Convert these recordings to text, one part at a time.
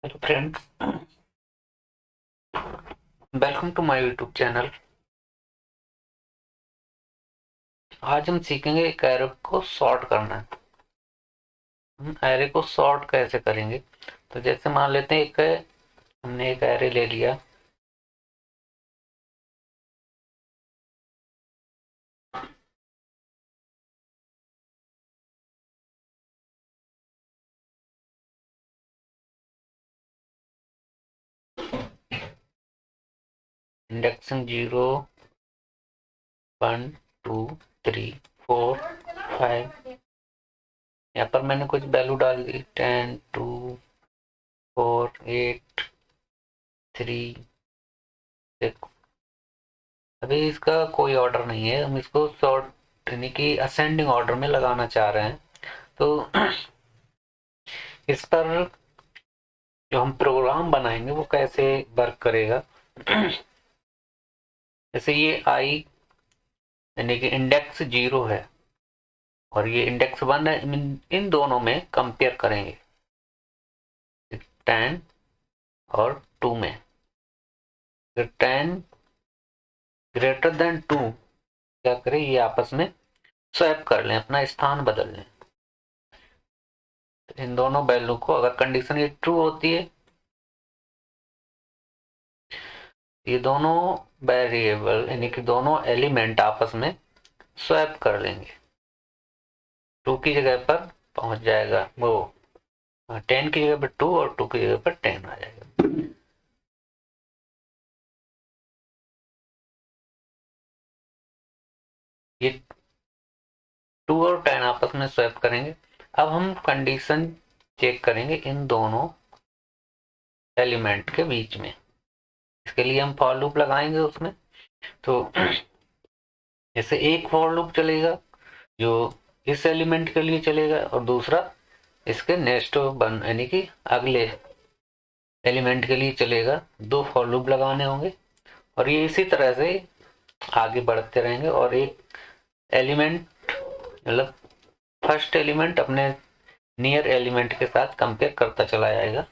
Hello friends, welcome to my YouTube channel. आज हम सीखेंगे एक एरे को सॉर्ट करना है। हम एरे को सॉर्ट कैसे करेंगे? तो जैसे मान लेते हैं हमने एक एरे ले लिया। इंडेक्सिंग 0, 1, 2, 3, 4, 5। यहाँ पर मैंने कुछ वैल्यू डाल दी, 10, 2, 4, 8, 3, 6। अभी इसका कोई ऑर्डर नहीं है, हम इसको सॉर्ट यानी कि असेंडिंग ऑर्डर में लगाना चाह रहे हैं। तो इस पर जो हम प्रोग्राम बनाएंगे वो कैसे वर्क करेगा। जैसे ये आई यानी कि इंडेक्स 0 है और ये इंडेक्स 1 है, इन दोनों में कंपेयर करेंगे 10 और 2 में। अगर 10 ग्रेटर देन 2 क्या करें, ये आपस में स्वैप कर लें, अपना स्थान बदल लें। तो इन दोनों वैल्यू को, अगर कंडीशन ये ट्रू होती है, ये दोनों वेरिएबल यानी कि दोनों एलिमेंट आपस में स्वैप कर लेंगे। 2 की जगह पर पहुंच जाएगा वो 10 की जगह पर 2 और 2 की जगह पर 10 आ जाएगा। ये 2 और 10 आपस में स्वैप करेंगे। अब हम कंडीशन चेक करेंगे इन दोनों एलिमेंट के बीच में। इसके लिए हम फॉर लूप लगाएंगे उसमें। तो जैसे एक फॉर लूप चलेगा जो इस एलिमेंट के लिए चलेगा और दूसरा इसके नेक्स्ट बन यानी कि अगले एलिमेंट के लिए चलेगा। दो फॉर लूप लगाने होंगे और ये इसी तरह से आगे बढ़ते रहेंगे और एक एलिमेंट मतलब फर्स्ट एलिमेंट अपने नियर एलिमेंट के साथ कंपेयर करता चला जाएगा।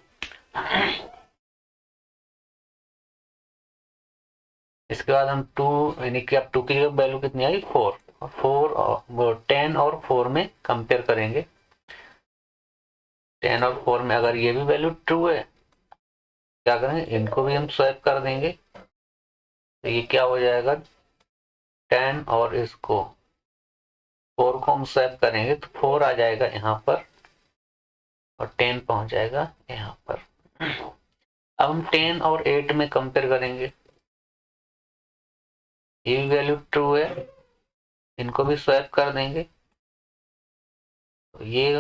इसके बाद हम 2 यानी कि अब 2 की वैल्यू कितनी आई, 4। और 4 और वो 10 और 4 में कंपेयर करेंगे। 10 और 4 में अगर ये भी वैल्यू ट्रू है, क्या करेंगे, इनको भी हम स्वैप कर देंगे। तो ये क्या हो जाएगा, 10 और इसको 4 को हम स्वैप करेंगे तो 4 आ जाएगा यहाँ पर और 10 पहुंच जाएगा यहाँ पर। अब हम 10 और 8 में कंपेयर करेंगे। ये भी वैल्यू ट्रू है, इनको भी स्वैप कर देंगे। तो ये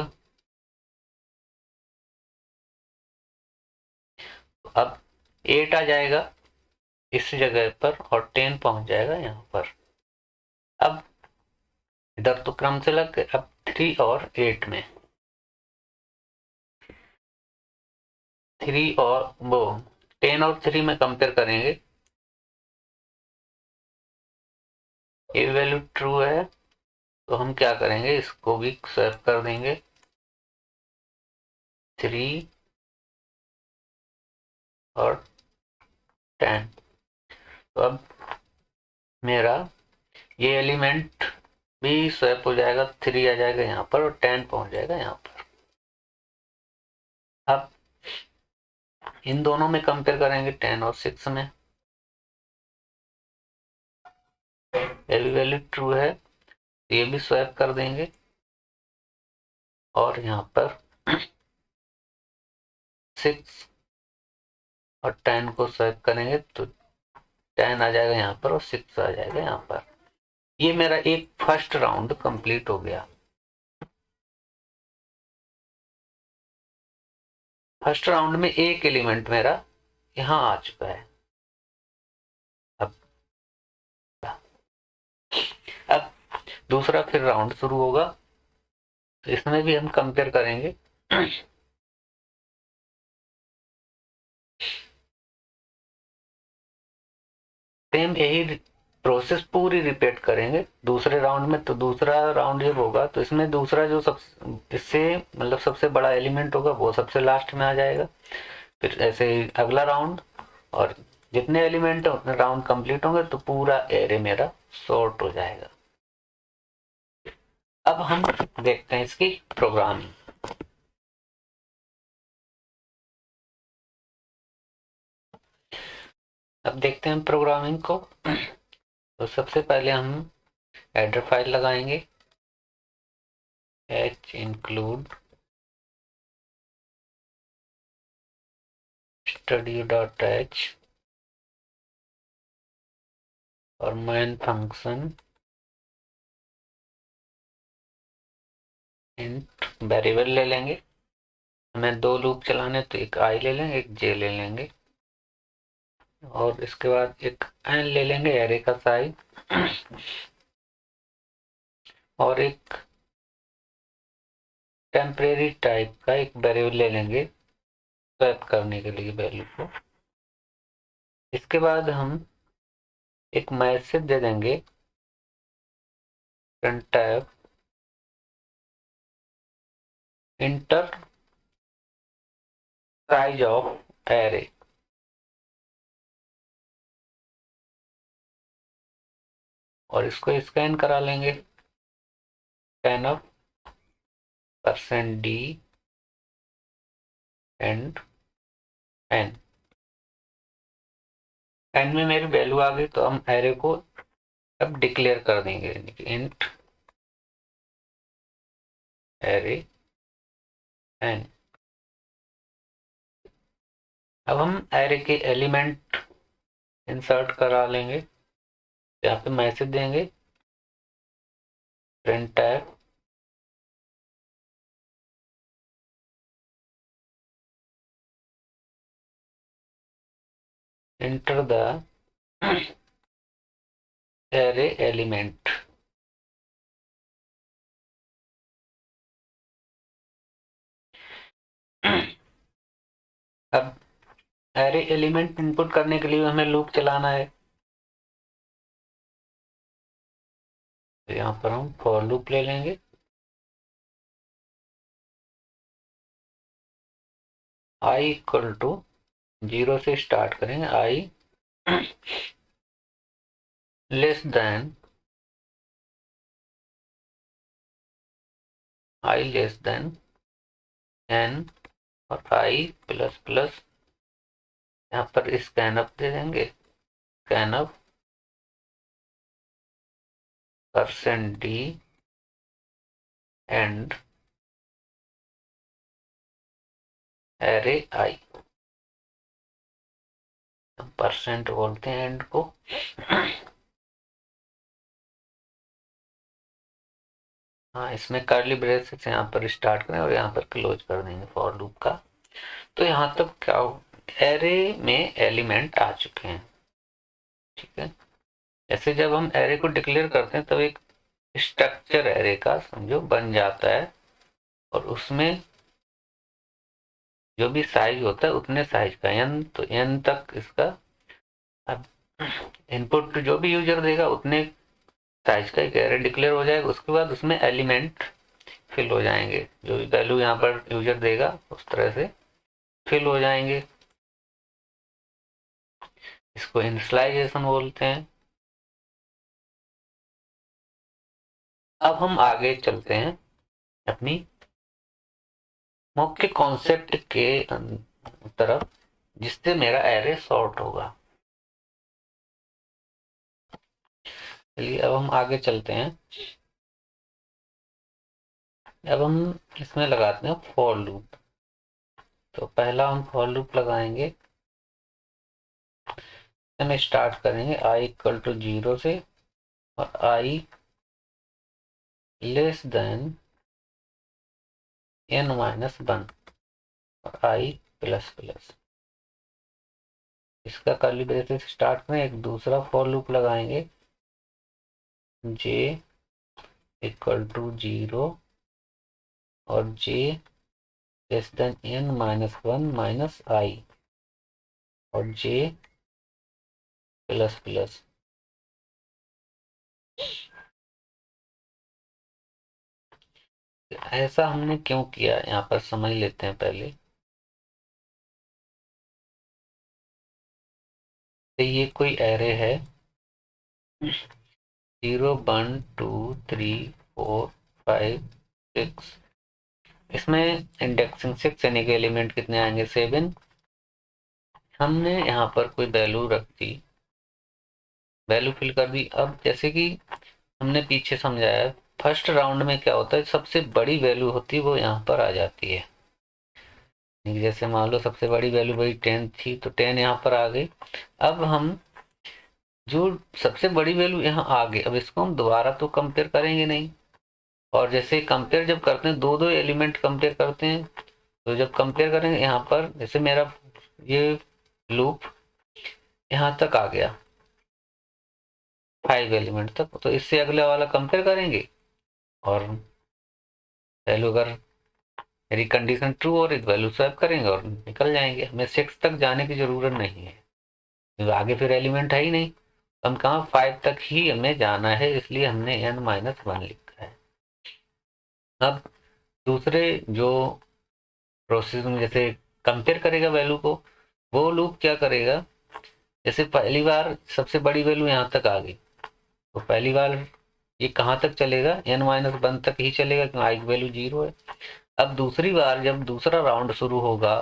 अब 8 आ जाएगा इस जगह पर और 10 पहुंच जाएगा यहाँ पर। अब इधर तो क्रम से लग गए। अब 3 और 8 में, 3 और वो 10 और 3 में कंपेयर करेंगे। ये वैल्यू ट्रू है तो हम क्या करेंगे, इसको भी स्वैप कर देंगे। 3 और 10। तो अब मेरा ये एलिमेंट भी स्वैप हो जाएगा, 3 आ जाएगा यहाँ पर और 10 पहुंच जाएगा यहाँ पर। अब इन दोनों में कंपेयर करेंगे 10 और 6 में। ये भी वैल्यू ट्रू है, ये भी स्वैप कर देंगे और यहाँ पर 6 और 10 को स्वैप करेंगे तो 10 आ जाएगा यहाँ पर और 6 आ जाएगा यहाँ पर। ये मेरा एक फर्स्ट राउंड कंप्लीट हो गया। फर्स्ट राउंड में एक एलिमेंट मेरा यहाँ आ चुका है। अब अब दूसरा फिर राउंड शुरू होगा, तो इसमें भी हम कंपेयर करेंगे। सेम यही प्रोसेस पूरी रिपीट करेंगे दूसरे राउंड में। तो दूसरा राउंड जब होगा तो इसमें दूसरा जो सब इससे मतलब सबसे बड़ा एलिमेंट होगा वो सबसे लास्ट में आ जाएगा। फिर ऐसे ही अगला राउंड, और जितने एलिमेंट है उतने राउंड कंप्लीट होंगे तो पूरा एरे मेरा सॉर्ट हो जाएगा। अब हम देखते हैं इसकी प्रोग्रामिंग। अब देखते हैं प्रोग्रामिंग को। तो सबसे पहले हम हेडर फाइल लगाएंगे, h include study.h और main फंक्शन इंट वेरिएबल ले लेंगे। हमें दो लूप चलाने, तो एक आई ले लेंगे, एक जे ले लेंगे, और इसके बाद एक एन ले लेंगे एरे का साइज, और एक टेम्परेरी टाइप का एक वेरिएबल ले लेंगे स्वैप करने के लिए वैल्यू को। इसके बाद हम एक मैसेज दे देंगे printf enter size of array, और इसको स्कैन करा लेंगे, scan of %d and n. N में मेरी वैल्यू आ गई, तो हम एरे को अब डिक्लेयर कर देंगे, इंट एरे एन। अब हम एरे के एलिमेंट इंसर्ट करा लेंगे। यहाँ पे मैसेज देंगे printf enter the array element। अब एरे एलिमेंट इनपुट करने के लिए हमें लूप चलाना है, तो यहाँ पर हम फॉर लूप ले लेंगे। i इक्वल टू 0 से स्टार्ट करेंगे, i लेस देन n, और i प्लस प्लस, यहाँ पर स्कैन अप दे देंगे, scan up %d and array i। Percent बोलते हैं एंड को। हाँ, इसमें कर्ली ब्रेसेस यहाँ पर स्टार्ट करें और यहाँ पर क्लोज कर देंगे फॉर लूप का। तो यहाँ तक क्या, एरे में एलिमेंट आ चुके हैं। ठीक है, ऐसे जब हम एरे को डिक्लेयर करते हैं तब एक स्ट्रक्चर एरे का समझो बन जाता है, और उसमें जो भी साइज होता है उतने साइज का n, तो n तक इसका अब इनपुट जो भी यूजर देगा उतने साइज का एक एरे डिक्लेयर हो जाएगा। उसके बाद उसमें एलिमेंट फिल हो जाएंगे, जो भी वैल्यू यहाँ पर यूजर देगा उस तरह से फिल हो जाएंगे। इसको इनिशियलाइजेशन बोलते हैं। अब हम आगे चलते हैं अपनी मुख्य कॉन्सेप्ट के तरफ, जिससे मेरा एरे सॉर्ट होगा। चलिए अब हम आगे चलते हैं। अब हम इसमें लगाते हैं फॉर लूप। तो पहला हम फॉर लूप लगाएंगे, हम स्टार्ट करेंगे i इक्वल टू 0 से, और i लेस देन n-1 और i प्लस प्लस। इसका कर्ली ब्रेसेस स्टार्ट में एक दूसरा फॉर लूप लगाएंगे, j इक्वल टू 0 और j less than n-1 - i और j प्लस प्लस। ऐसा हमने क्यों किया यहाँ पर समझ लेते हैं पहले। तो ये कोई एरे है 0 1 2 3 4 5 6, इसमें इंडेक्सिंग 6 यानी कि एलिमेंट कितने आएंगे 7। हमने यहाँ पर कोई वैल्यू रख दी, वैल्यू फिल कर दी। अब जैसे कि हमने पीछे समझाया, फर्स्ट राउंड में क्या होता है, सबसे बड़ी वैल्यू होती है वो यहाँ पर आ जाती है। जैसे मान लो सबसे बड़ी वैल्यू वही 10 थी, तो 10 यहाँ पर आ गई। अब हम जो सबसे बड़ी वैल्यू यहाँ आ गई, अब इसको हम दोबारा तो कंपेयर करेंगे नहीं। और जैसे कंपेयर जब करते हैं, दो दो एलिमेंट कंपेयर करते हैं, तो जब कंपेयर करेंगे यहाँ पर, जैसे मेरा ये लूप यहाँ तक आ गया 5 एलिमेंट तक, तो इससे अगले वाला कंपेयर करेंगे और वैल्यू अगर मेरी कंडीशन ट्रू और वैल्यू स्वैप करेंगे और निकल जाएंगे। हमें 6 तक जाने की जरूरत नहीं है, क्योंकि आगे फिर एलिमेंट है ही नहीं। हम कहाँ 5 तक ही हमें जाना है, इसलिए हमने n-1 लिखा है। अब दूसरे जो प्रोसेस में जैसे कंपेयर करेगा वैल्यू को, वो लूप क्या करेगा, जैसे पहली बार सबसे बड़ी वैल्यू यहाँ तक आ गई, तो पहली बार ये कहाँ तक चलेगा, n-1 तक ही चलेगा, क्योंकि आई की वैल्यू 0 है। अब दूसरी बार जब दूसरा राउंड शुरू होगा,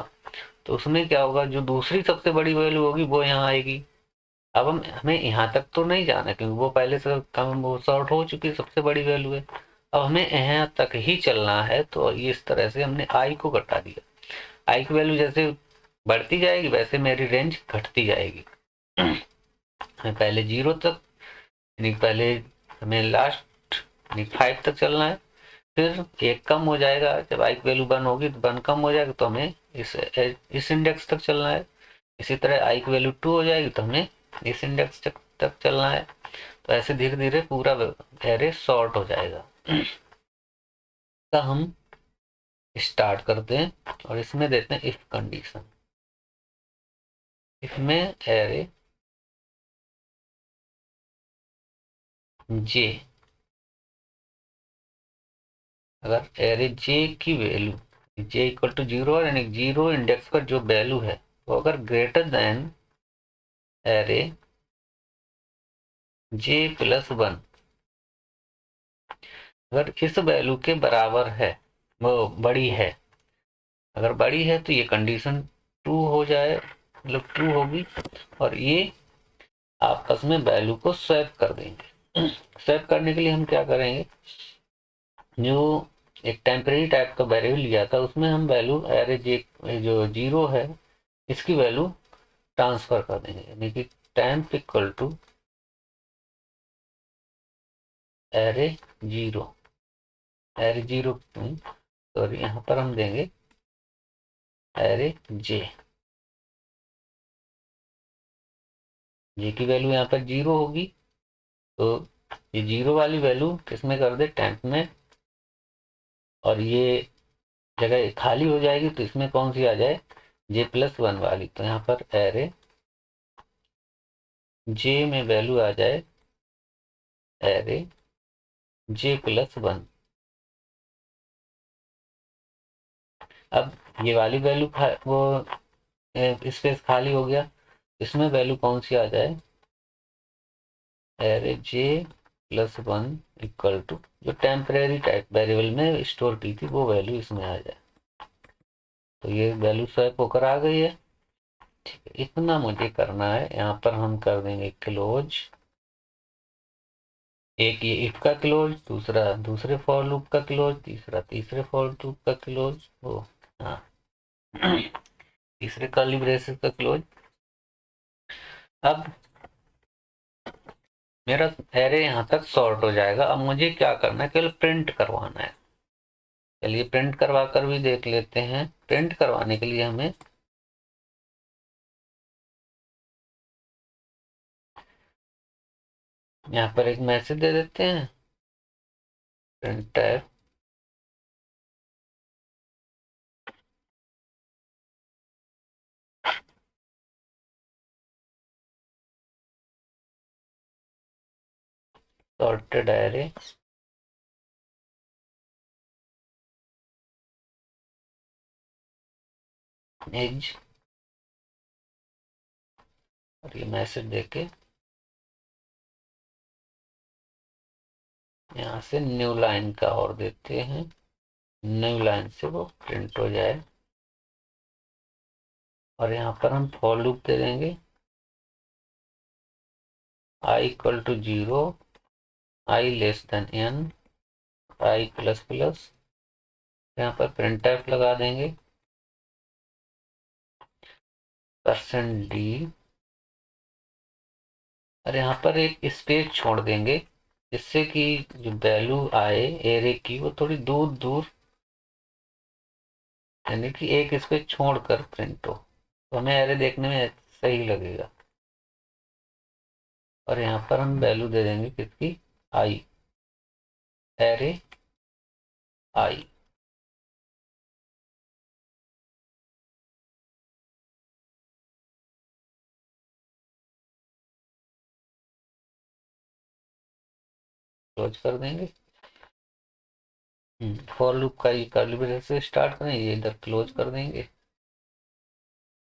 तो उसमें क्या होगा, जो दूसरी सबसे बड़ी वैल्यू होगी वो यहाँ आएगी। अब हमें यहाँ तक तो नहीं जाना, क्योंकि वो पहले से कम वो सॉर्ट हो चुकी सबसे बड़ी वैल्यू है। अब हमें यहाँ तक ही चलना है, तो इस तरह से हमने आई को घटा दिया। आई की वैल्यू जैसे बढ़ती जाएगी, वैसे मेरी रेंज घटती जाएगी। हमें पहले 0 तक, यानी पहले हमें लास्ट यानी 5 तक चलना है। फिर एक कम हो जाएगा, जब आई की वैल्यू 1 होगी तो 1 कम हो जाएगा, तो हमें इस इंडेक्स तक चलना है। इसी तरह आई की वैल्यू 2 हो जाएगी, तो हमें इस इंडेक्स तक चलना है। तो ऐसे धीरे धीरे पूरा एरे सॉर्ट हो जाएगा। तो हम स्टार्ट करते हैं और इसमें देते हैं इफ कंडीशन। इसमें एरे जे, अगर एरे जे की वैल्यू जे इक्वल टू 0 यानी 0 इंडेक्स पर जो वैल्यू है वो अगर greater than array j plus 1, अगर इस वैल्यू के बराबर है, वो बड़ी है, अगर बड़ी है तो ये कंडीशन ट्रू हो जाए, मतलब ट्रू होगी, और ये आपस में वैल्यू को स्वैप कर देंगे। स्वैप करने के लिए हम क्या करेंगे, जो एक टेम्परेरी टाइप का वेरिएबल लिया था, उसमें हम वैल्यू एरे जे जो 0 है इसकी वैल्यू ट्रांसफर कर देंगे, यानी कि temp equal to array 0, array 0 sorry यहाँ पर हम देंगे एरे जे, जे की वैल्यू यहाँ पर 0 होगी, तो ये 0 वाली वैल्यू किसमें कर दे, टेम्प में, और ये जगह खाली हो जाएगी, तो इसमें कौन सी आ जाए, जे प्लस 1 वाली। तो यहाँ पर एरे जे में वैल्यू आ जाए एरे जे प्लस 1। अब ये वाली वैल्यू वो स्पेस खाली हो गया, इसमें वैल्यू कौन सी आ जाए, array j plus 1 equal to जो टेम्परेरी टाइप वेरिएबल में स्टोर की थी वो वैल्यू इसमें आ जाए। तो ये वैल्यू स्वैप होकर आ गई है। ठीक है, इतना मुझे करना है। यहाँ पर हम कर देंगे क्लोज, एक ये इफ का क्लोज, दूसरा दूसरे फॉर लूप का क्लोज, तीसरा तीसरे फॉर लूप का क्लोज, वो हाँ तीसरे कर्ली ब्रेसेस का क्लोज। अब मेरा एरे यहाँ तक सॉर्ट हो जाएगा। अब मुझे क्या करना है, केवल प्रिंट करवाना है। चलिए प्रिंट करवा कर भी देख लेते हैं। प्रिंट करवाने के लिए हमें यहाँ पर एक मैसेज दे देते हैं, प्रिंट सॉर्टेड एरे इज और ये मैसेज देके यहाँ से न्यू लाइन का और देते हैं, न्यू लाइन से वो प्रिंट हो जाए। और यहाँ पर हम फॉर लूप दे देंगे, i equal to 0, i less than n, i plus plus, यहाँ पर printf लगा देंगे %d, और यहाँ पर एक स्पेस छोड़ देंगे जिससे कि जो वैल्यू आए एरे की वो थोड़ी दूर दूर, यानी कि एक स्पेस छोड़कर प्रिंट हो, तो हमें एरे देखने में सही लगेगा। और यहाँ पर हम वैल्यू दे देंगे किसकी, आई, एरे आई। क्लोज कर देंगे। फॉर लूप का ये कर्ली ब्रेस से स्टार्ट करें, ये इधर क्लोज कर देंगे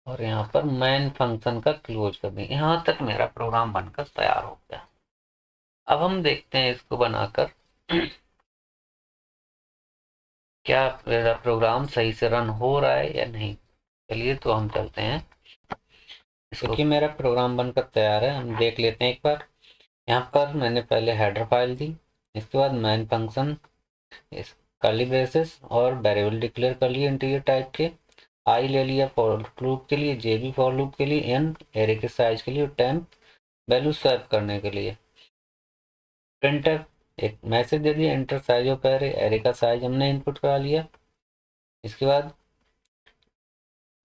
और यहाँ पर मेन फंक्शन का क्लोज कर देंगे। यहाँ तक मेरा प्रोग्राम बनकर तैयार हो गया। अब हम देखते हैं इसको बनाकर क्या मेरा प्रोग्राम सही से रन हो रहा है या नहीं। चलिए तो हम चलते हैं इसको, कि मेरा प्रोग्राम बनकर तैयार है, हम देख लेते हैं एक बार। यहाँ पर मैंने पहले हेडर फाइल दी, इसके बाद मेन फंक्शन, इस कर्ली ब्रेसेस और वेरिएबल डिक्लेयर कर लिए इंटीजर टाइप के, आई ले लिया फॉर लूप के लिए, जे भी फॉर लूप के लिए, एन एरे के साइज के लिए, और टेम्प वैल्यू स्वैप करने के लिए। प्रिंटर एक मैसेज दे दिया, enter size of array, array का साइज हमने इनपुट करा लिया। इसके बाद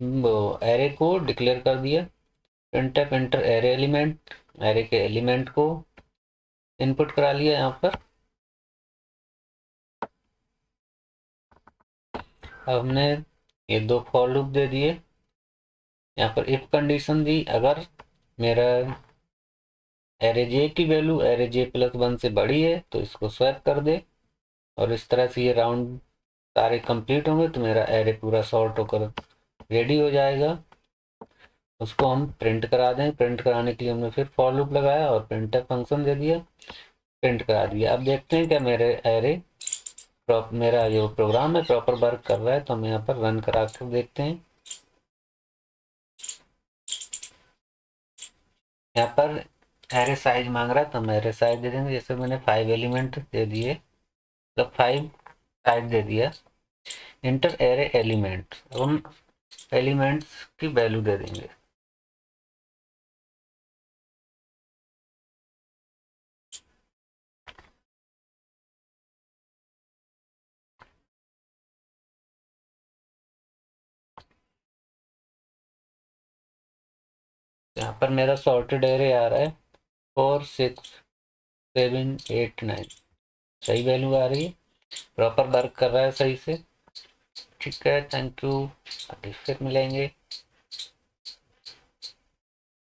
वो एरे को डिक्लेयर कर दिया, printf enter array element, array के एलिमेंट को इनपुट करा लिया यहाँ पर। अब हमने ये दो फॉर लूप दे दिए, यहाँ पर इफ कंडीशन दी, अगर मेरा एरे जे की वैल्यू एरे जे प्लस 1 से बड़ी है तो इसको स्वैप कर दे, और इस तरह से ये राउंड सारे कंप्लीट होंगे तो मेरा एरे पूरा सॉर्ट होकर रेडी हो जाएगा। उसको हम प्रिंट करा दें, प्रिंट कराने के लिए हमने फिर फॉर लूप लगाया और प्रिंट फंक्शन दे दिया, प्रिंट करा दिया। अब देखते हैं क्या मेरे एरे मेरा जो प्रोग्राम है प्रॉपर वर्क कर रहा है, तो हम यहाँ पर रन करा कर देखते हैं। यहाँ पर एरे साइज मांग रहा है तो हम एरे साइज दे देंगे, जैसे मैंने 5 एलिमेंट दे दिए, मतलब 5 साइज दे दिया। इंटर एरे एलिमेंट, हम एलिमेंट्स की वैल्यू दे देंगे। यहाँ पर मेरा सॉर्टेड एरे आ रहा है 4 6 7 8 9, सही वैल्यू आ रही है, प्रॉपर वर्क कर रहा है सही से। ठीक है, थैंक यू, आगे फिर मिलेंगे।